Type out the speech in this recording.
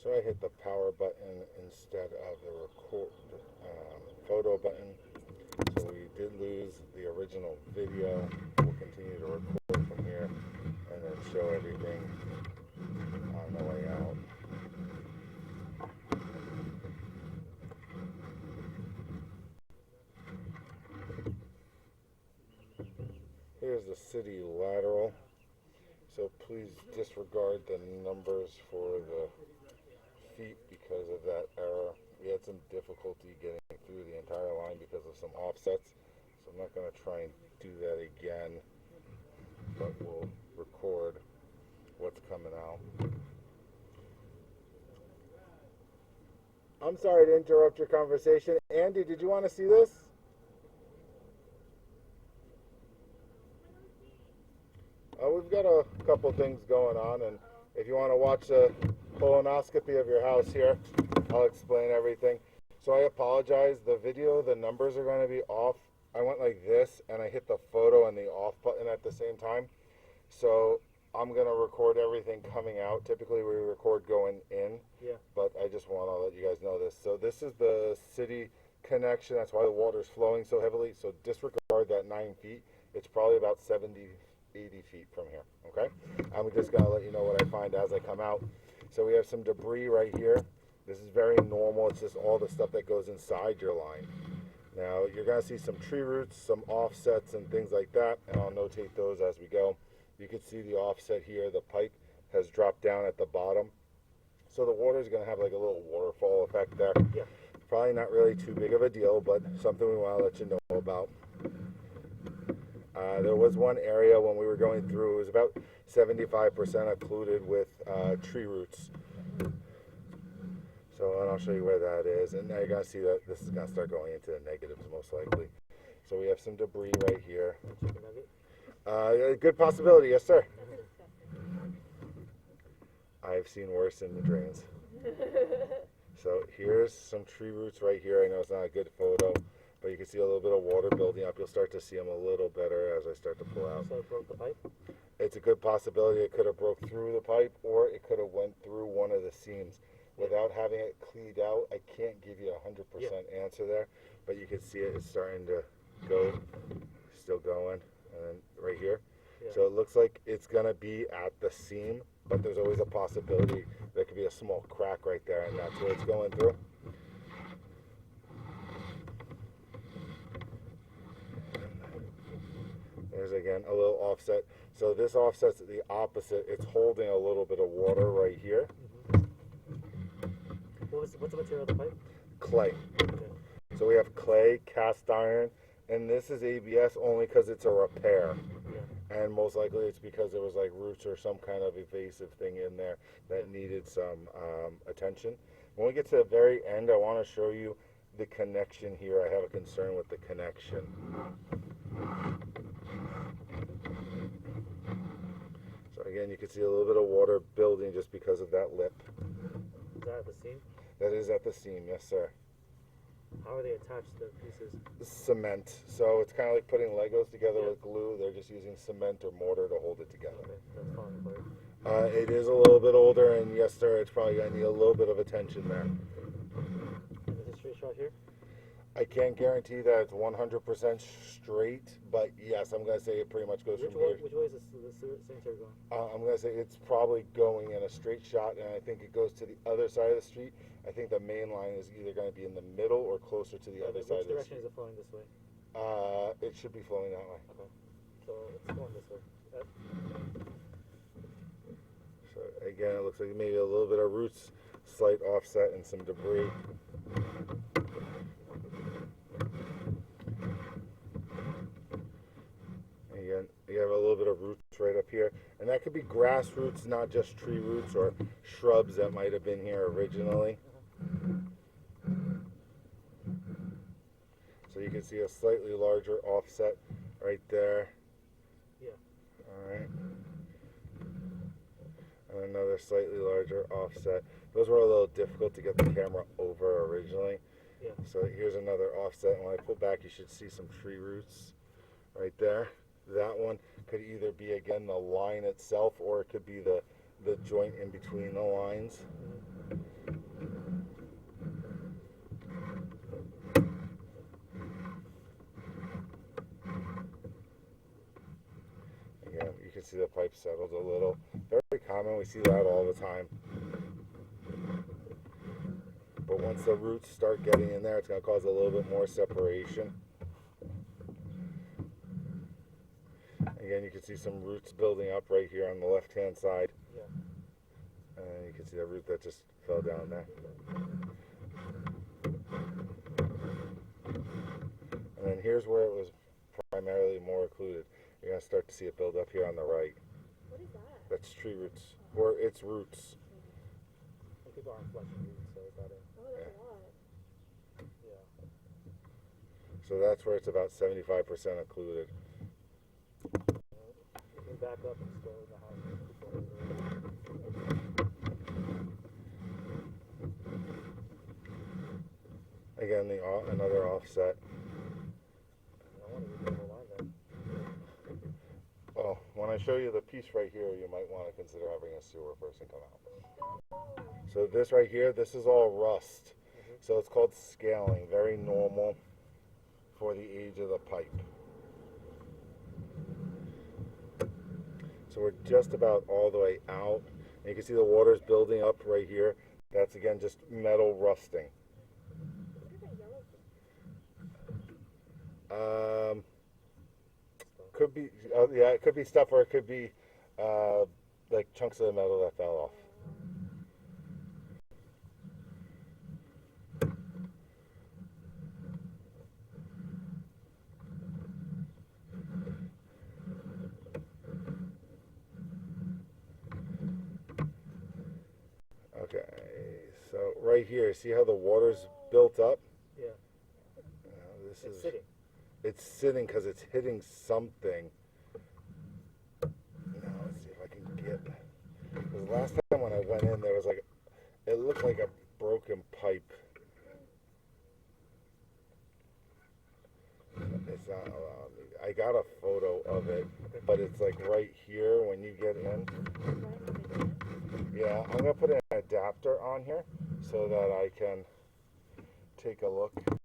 So I hit the power button instead of the record photo button. So we did lose the original video. We'll continue to record from here and then show everything on the way out. Here's the city lateral. So please disregard the numbers for the feet because of that error. We had some difficulty getting through the entire line because of some offsets. So I'm not going to try and do that again, but we'll record what's coming out. I'm sorry to interrupt your conversation. Andy, did you want to see this? We've got a couple things going on, and if you want to watch a colonoscopy of your house here, I'll explain everything. So I apologize. The video, the numbers are going to be off. I went like this, and I hit the photo and the off button at the same time. So I'm going to record everything coming out. Typically, we record going in, but I just want to let you guys know this. So this is the city connection. That's why the water's flowing so heavily. So disregard that 9 feet. It's probably about 80 feet from here, okay? I'm just gonna let you know what I find as I come out. So we have some debris right here. This is very normal. It's just all the stuff that goes inside your line. Now you're gonna see some tree roots, some offsets and things like that, and I'll notate those as we go. You can see the offset here. The pipe has dropped down at the bottom. So the water is gonna have like a little waterfall effect there. Yeah. Probably not really too big of a deal, but something we wanna let you know about. There was one area when we were going through, it was about 75% occluded with tree roots. So, and I'll show you where that is. And now you're going to see that this is going to start going into the negatives most likely. So we have some debris right here. A good possibility, yes sir. I've seen worse in the drains. So here's some tree roots right here. I know it's not a good photo, but you can see a little bit of water building up. You'll start to see them a little better as I start to pull out. So it broke the pipe? It's a good possibility it could have broke through the pipe, or it could have went through one of the seams. Without having it cleaned out, I can't give you a 100% answer there, but you can see it's starting to go, still going, and then right here. Yeah. So it looks like it's gonna be at the seam, but there's always a possibility there could be a small crack right there, and that's where it's going through. There's again a little offset. So this offset's the opposite. It's holding a little bit of water right here. What's the material of the pipe? Clay. Okay. So we have clay, cast iron, and this is ABS only because it's a repair. Yeah. And most likely it's because there was like roots or some kind of evasive thing in there that needed some attention. When we get to the very end, I want to show you the connection here. I have a concern with the connection. So again, you can see a little bit of water building just because of that lip. Is that at the seam? That is at the seam, yes sir. How are they attached to the pieces? Cement. So it's kind of like putting Legos together with glue. They're just using cement or mortar to hold it together. Okay, that's falling apart. It is a little bit older, and yes sir, it's probably going to need a little bit of attention there. And is it straight shot here? I can't guarantee that it's 100% straight, but yes, I'm going to say it pretty much goes from here. Which way is the sanitary going? I'm going to say it's probably going in a straight shot, and I think it goes to the other side of the street. I think the main line is either going to be in the middle or closer to the other side of the street. Which direction is it flowing this way? It should be flowing that way. Okay. So it's going this way. So again, it looks like maybe a little bit of roots, slight offset, and some debris. Again, you have a little bit of roots right up here, and that could be grass roots, not just tree roots or shrubs that might have been here originally. So you can see a slightly larger offset right there. Yeah. All right. And another slightly larger offset. Those were a little difficult to get the camera over originally. Yeah. So here's another offset. When I pull back, you should see some tree roots right there. That one could either be, again, the line itself, or it could be the joint in between the lines. Mm-hmm. see the pipe settled a little. Very common, we see that all the time. But once the roots start getting in there, it's going to cause a little bit more separation. Again, you can see some roots building up right here on the left-hand side. Yeah. And you can see the root that just fell down there. And then here's where it was primarily more occluded. You're going to start to see it build up here on the right. What is that? That's tree roots, or its roots. Some people aren't flushing roots, so it's not in. Oh, that's a lot. Yeah. So that's where it's about 75% occluded. You can back up and store in the house before Again, another offset. I want to read the line then. Well, when I show you the piece right here, you might want to consider having a sewer person come out. So this right here, this is all rust. So it's called scaling, very normal for the age of the pipe. So we're just about all the way out. And you can see the water's building up right here. That's again just metal rusting. What is that yellow thing? Could be, yeah, it could be stuff, or it could be like chunks of the metal that fell off. Okay, so right here, see how the water's built up? Yeah. This It's is sitting. It's sitting because it's hitting something. Now let's see if I can get. Because last time when I went in, there was like, it looked like a broken pipe. It's not allowing me. I got a photo of it, but it's like right here when you get in. Yeah, I'm gonna put an adapter on here so that I can take a look.